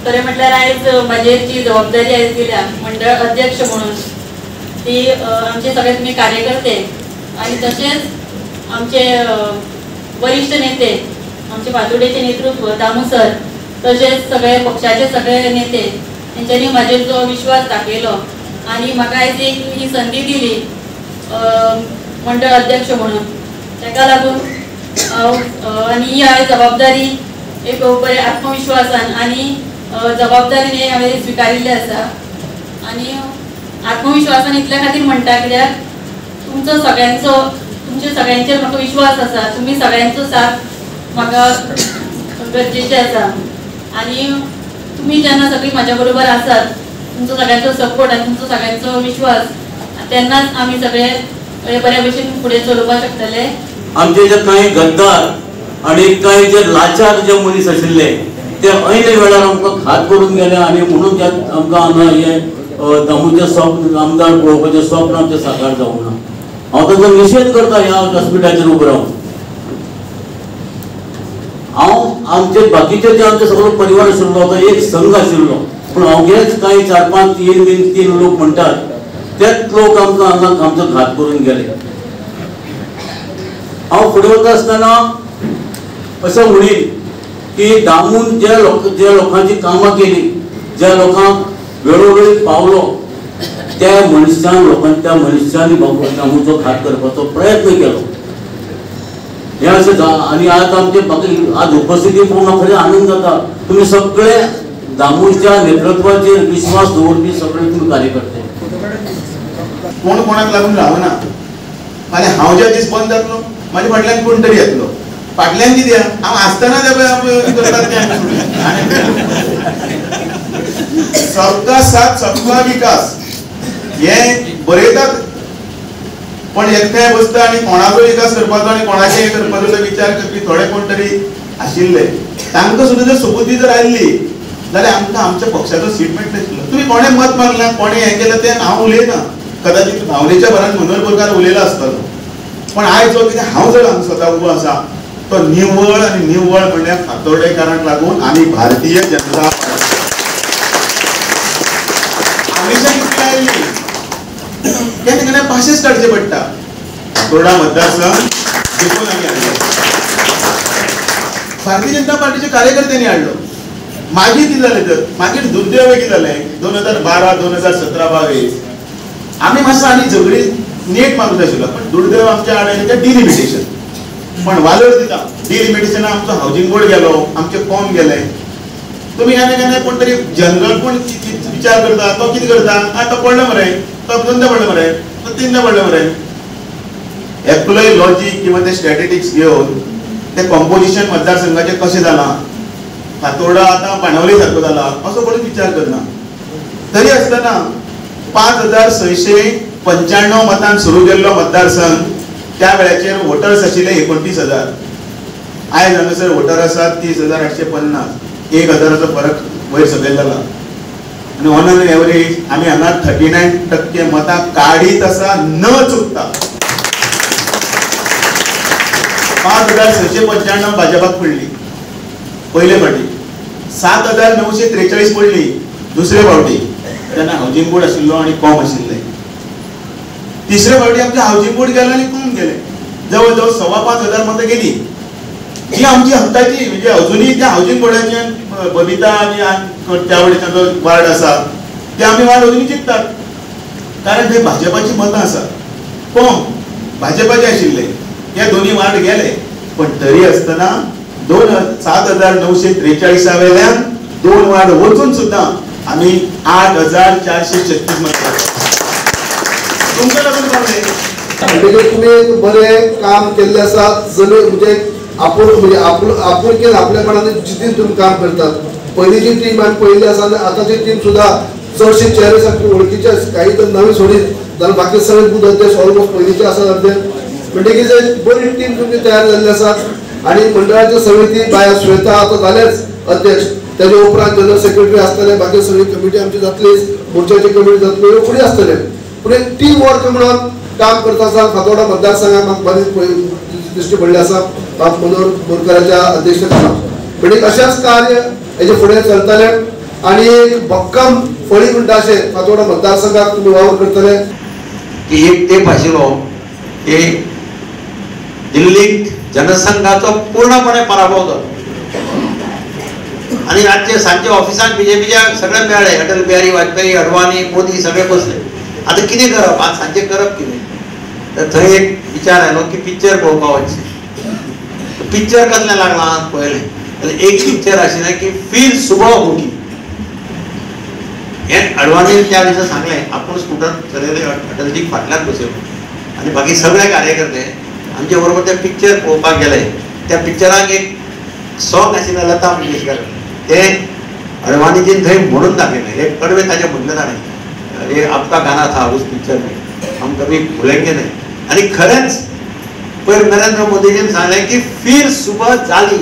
खरें म्हटल्यार आयज म्हाजेर जी जबाबदारी आयज दिल्या मंडळ अध्यक्ष म्हणून ती आमचे सगळे तुमी कार्यकर्ते आणि तशेंच आमचे वरिष्ठ नेते आमचे फातोडेचे नेतृत्व दामू सर तशेंच सगळे पक्षाचे सगळे नेते तेंच्यांनी म्हाजेर जो विश्वास दाखयलो आणि म्हाका आयज एक ही संदी दिली मंडळ अध्यक्ष म्हणून ताका लागून आनी ही हांवें जबाबदारी एक बरे आत्मविश्वासान आणि जबाबदारीने हांवें स्विकारिल्ली आसा आणि आत्मविश्वासान इतल्या खातीर म्हणटा कित्याक तुमचे सगळ्यांचेर म्हाका विश्वास आसा तुमी सगळ्यांचो साथ म्हाका गरजेचे आसा आणि तुमी जेन्ना सगळीं म्हाज्या बरोबर आसात तुमचो सगळ्यांचो सपोर्ट आनी तुमचो सगळ्यांचो विश्वास तेन्नाच आमी सगळे बऱ्या भशेन फुडें चलोवपाक शकतले. आमचे जे काही गद्दार आणि काही जे लाचार जे मनीस आशिल्ले ते ऐन वेळार आमकां खात करून गेले आणि म्हणून त्यात आमकां हांगा हे दामूचे स्वप्न आमदार पळोवपाचें स्वप्न आमचें साकार जावंक ना. हांव ताचो निशेध करता ह्या व्यासपीठाचेर उबो रावन. हांव आमचे बाकीचे जे आमचे सगळो परिवार आशिल्लो तो एक संघ आशिल्लो पूण अवघेच काही 4-5-3 लोक म्हणटात तेच लोक आमकां हांगा आमचो घात करून गेले. हांव फुडें वता आसतना असं म्हणीन की दामून ज्या लोकांची कामां केली ज्या लोकांक वेळोवेळी पावलो त्या मनशांनी दामूचो घात करपाचो प्रयत्न केलो. हे अशें आनी आज आमचे आज उपस्थिती पळोवन म्हाका खरें आनंद जाता. तुमी सगळे दामूच्या नेतृत्वाचेर विश्वास दवरपी सगळे तुमी कार्यकर्ते. कोण कोणाक लागून रावना. फाल्यां हांव ज्या दीस बंद जातलो म्हाज्या फाटल्यान कोण तरी येतलो. फाटल्यान कित्याक हांव आसतना सबका साथ सबका विकास हे बरयतात पण एकठांय बसता आनी कोणाचो विकास करपाचो आनी कोणाचें करपाचो विचार करपी थोडे कोण तरी आशिल्ले तांकां सुद्दां जर सबुती जर आयली जाल्यार आमकां आमच्या पक्षाचो सीट मेळटलो. तुमी कोणें मत मारलां कोणें हें केलें तें हांव उलयना. कदाचित भावनेच्या भरान मनोहर बोरकार उलयलो आसतलो पण आयज जो कितें हांव जर हांगा स्वता उबो आसा तो निव्वळ आनी निव्वळ म्हणल्यार फातोर्डेकारांक लागून आनी भारतीय जनता हमेशा कितें आयली केन्ना केन्ना पाशेस काडचे पडटा. फातोर्डा मतदारसंघ जिखून आमी हाडलो. भारतीय जनता पार्टीच्या कार्यकर्त्यांनी हाडलो. मागीर कितें जालें तर मागीर दुर्दैव कितें जालें 2012-2017-22 आमी मातसो आनी झगडी नेट मारूंक जाय आशिल्लो पण दुर्दैव आमच्या आडायलें तें डिलिमिटेशन. पण वालोर दिता डिलिमिटेशन आमचो हावजींग बोर्ड गेलो आमचे फॉर्म गेले. तुमी केन्ना केन्ना कोण तरी जनरल कोण विचार करता तो कितें करता तो पडलो मरे तो 2दा पडलो मरे तो 3दा पडलो मरे. एकलोय लॉजीक किंवा ते स्ट्रॅटेजिक्स घेवन ते कंपोजिशन मतदारसंघाचें कशें जालां फातोर्डा आतां बाणावले सारको जाला असो कोणी विचार करना. तरी आसतना 5695 मतान सुरू केल्लो मतदारसंघ त्या वेळाचेर वोटर्स आशिल्ले 29,000. आयज हांगासर वोटर आसात 30,850. 1,000चो फरक वयर सकयल जाला आनी ऑन एन एवरेज आमी हांगा 39% मतां काडीत आसा न चुकता. 5695 भाजपाक पडली पयले फावटी. 7,943 पडली दुसरे फावटी तेन्ना हावजींग बोर्ड आशिल्लो आनी कॉम आशिल्ले. तिसरे फावटी आमचे हावजींग बोर्ड गेलो आनी कॉम गेले. जवळ जवळ 5,500 मतां गेली जी आमची हक्काची म्हणजे अजुनूय त्या हावजींग बोर्डाचे बबिता आनी त्या वटेनचो जो वार्ड आसा ते आमी वार्ड अजुनूय जिखतात कारण थंय भाजपाची मतां आसात. कॉम भाजपाचे आशिल्ले हे दोन्ही वार्ड गेले पण तरी आसतना 7,943 वेल्यान 2 वार्ड वचून सुद्धा आम्ही 8,436 मतां तुमच्या लागून पावले. म्हणजे तुम्ही बरे काम केल्ले आसा जमीन म्हणजे आपुलकेन आपल्या मनान जितीन तुम्ही काम करतात. पहिलीची टीम आणि पहिली आसा आताची टीम सुद्धा चडशे चेहरे सारखे वळखीचे काही तर नवे सोडीत जाल्यार बाकी सगळे बूथ अध्यक्ष ऑलमोस्ट पहिलीचे आसा. म्हणजे की बरी टीम तुमची तयार जाल्ली आसा आणि मंडळाची समिती बाय श्वेता आता जालेच अध्यक्ष त्याच्या उपरांत जनरल सेक्रेटरी आसतले बाकी सगळी कमिटी आमची जातली मोर्चाची कमिटी जातली फुडें आसतले. फुडें टीम वर्क म्हणून काम करता आसा फातोर्डा मतदारसंघात म्हाका बरेच दृश्टी पडले आसा मनोहर बोरकाराच्या अध्यक्षतेखाला. म्हणजे अशेंच कार्य हेजे फुडें चलतले आणि एक भक्कम फळी म्हणटा अशें फातोर्डा मतदारसंघात तुम्ही वावर करतले की एक तेप आशिल्लो की दिल्लीत जनसंघाचो पूर्णपणे पराभव जालो आणि रातचे सांजे ऑफिसांत बीजेपीच्या सगळे मेळ्ळे अटल बिहारी वाजपेयी अडवाणी मोदी सगळे बसले आता कितें करप आज सांजे करप कितें तर थंय एक विचार आयलो की पिक्चर पळोवपाक वचचें पिक्चर कसलें लागलां पळयलें जाल्यार एक पिक्चर आशिल्लें की फिर सुबह होगी हें अडवाणी त्या दिसा सांगलें आपूण स्कूटर चलयले अटलजीक फाटल्यान बसयलो आनी बाकी सगळे कार्यकर्ते आमचे बरोबर ते पिक्चर पळोवपाक गेले त्या पिक्चराक एक सॉंग आशिल्लें लता मंगेशकर ते अडवाणीजीन थंय म्हणून दाखयलें एक कडवे ताजे म्हणलें ताणें ये आपका गाना था उस पिक्चर में हम कभी भूलेंगे नहीं आणि खरेंच पयर नरेंद्र मोदीजीन सांगलें की फिर सुबह जाली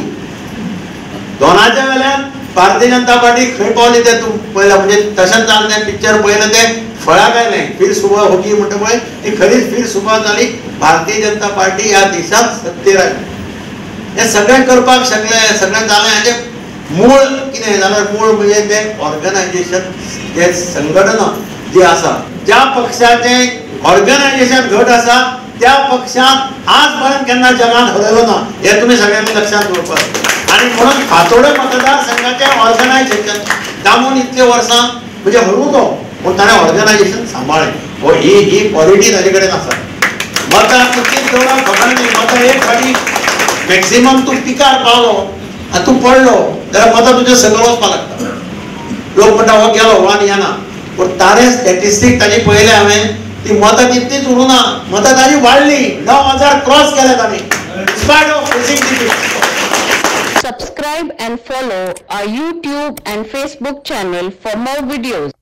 दोनाच्या वेल्यान भारतीय जनता पार्टी खंय पावली ते तूं पळयलां म्हणजे तशेंच जालें तें पिक्चर पळयलें तें फळाक आयलें फिर सुबह होगी म्हणटा पळय ती खरीच फिर सुबह जाली भारतीय जनता पार्टी ह्या देशांत सत्तेर आयली हें सगळें करपाक शकलें सगळें जालें हाचें मूळ कितें जाल्यार मूळ म्हणजे तें ऑर्गनायजेशन तें संघटना जी आसा ज्या पक्षाचें ऑर्गनायजेशन घट आसा त्या पक्षान आज पर्यंत केन्ना जगान हरयलो ना हे तुमी सगळ्यांनी लक्षात दवरपाक आनी म्हणून फातोर्डा मतदारसंघाचें ऑर्गनायजेशन दामून इतले वर्सां म्हणजे हरू तो पूण ताणें ऑर्गनायजेशन सांबाळ्ळें हो ही क्वॉलिटी ताजे कडेन आसा मतां कितलीं दवरप खबर न्ही मतां एक फावटी मॅक्सिमम तूं पिकार पावलो आनी तूं पडलो जाल्यार मतां तुजें सकयल वचपाक लागता लोक म्हणटा हो गेलो वा येना पूण तारे स्टॅटिस्टीक ताजी पळयले हांवें ती मतां तितलीच उरूं ना मतां ताजी वाडली 9,000 क्रॉस केले ताणी spite of facing defeat. Subscribe and follow our YouTube and Facebook channel for more videos.